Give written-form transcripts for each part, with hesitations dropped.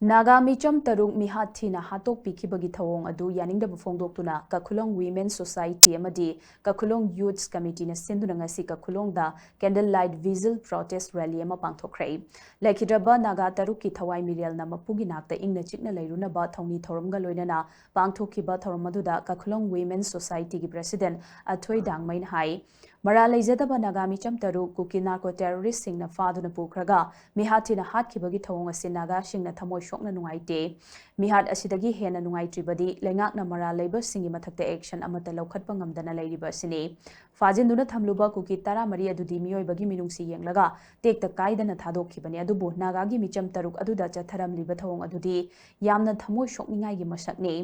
Naga micham taruk mihathina hatok pikibagi thawong adu yaningdaba phongdoktuna Kakhulong Women Society amadi Kakhulong Youths Committee na sinduna ngasi Kakhulong da candlelight Vigil protest rally ama pangthokhrei lekhidraba naga taruk ki thawai mirial na mapugi nakta ingna chikna leiruna ba thongni thoramga loinana pangthokhiba thoram aduda Kakhulong Women Society ki president Athoi Dangmain hai Mara leijadaba naga micham taruk kuki narco terrorist singna faduna pukraga mihathina hatkibagi thawong asi naga singna thamoi shokna nungaite mihat asidagi hena nungaitribadi lengakna mara leiba singi mathakta action amata laukhatpa ngamdana leiriba sini fajinduna thamluba kuki tara mari adudi miyoibagi minungsi yenglaga tekta kaidana thadokhibani adubu nagagi micham taruk aduda chatharamliba thawong adudi yamna thamoi shokningai gi masakni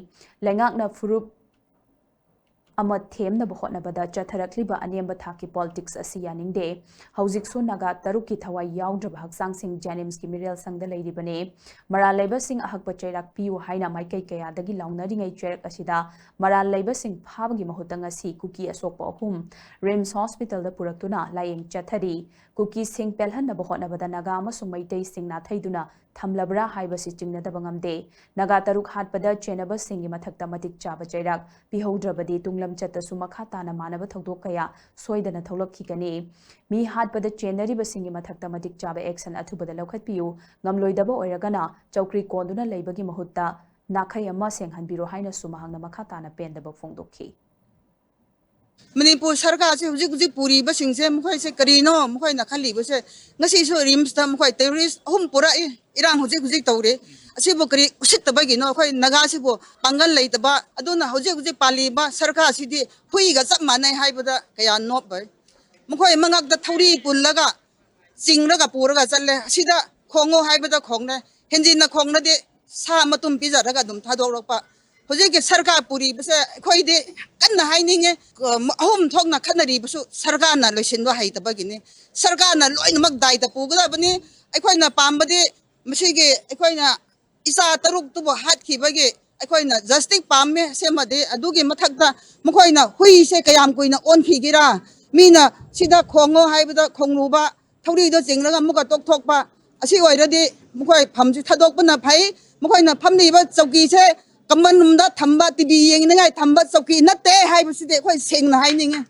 lengakna furup ama themna bahotna bada chatharakliba anemba thaki politics asi yaningde haujiksu naga taruki thawai yaudra haksang sing janims ki mirial sangda leiribane mara leiba sing ahakpa chairak piu haina maikai kaya dagi launari ngai chairak asida mara leiba sing phabagi mahutanga si kuki asokpa hum rims hospital da puraktuna layeng chathari kuki sing pelhan na bahotna bada naga amasung maitai sing na thaiduna thamlabra haibasi chingna da bangamde naga taruk hatpada chenaba singi mathakta matik chaba chairak pihaudrabadi tunglam chatasu makhata na manaba thogdok kaya soidana tholakkhigani mi hatpada chenariba singi mathakta matik chaba action athubada laukhatpiu ngamloidaba oiragana chawkri konduna leibagi mahutta nakhai ama senghanbiro haina sumahangna makhata na pendaba phongdokhi Manipur sarkar se huji puri ba singse mukhai se karino mukhai na khali ba se ngasi so rims ta mukhai terrorist hum pura irang huji tawre asi bo kari usit ta bagi no khoi naga si bo pangal lei ta ba aduna huji pali ba sarkar si di hui ga chap manai hai ba da kaya no ba mukhai mangak da thauri pullaga jingraga puraga challe sida khongo hai ba da khongne henjin na khongna de sa matum pi jaraga dum thadok pa Hojike sarkar puri base khoi de kanna haininge ahum thokna khanari busu sarkar na loisinwa haitabagini sarkar na loinamak dai ta pugda bani aikhoina pambade masige aikhoina isa taruk tubo hatkibage aikhoina justice pamme semade adugi mathakta mukhoina hui se kayam koina onphigira mina sida khongo haibada khongruba thauri do jingraga muka tokthokpa asi oiradi mukhoi phamji thadokpana phai mukhoina phamniba chauki se Kaman numda thamba TV yang ngai thamba chauki na te hai bu side khoi seng na hai ninge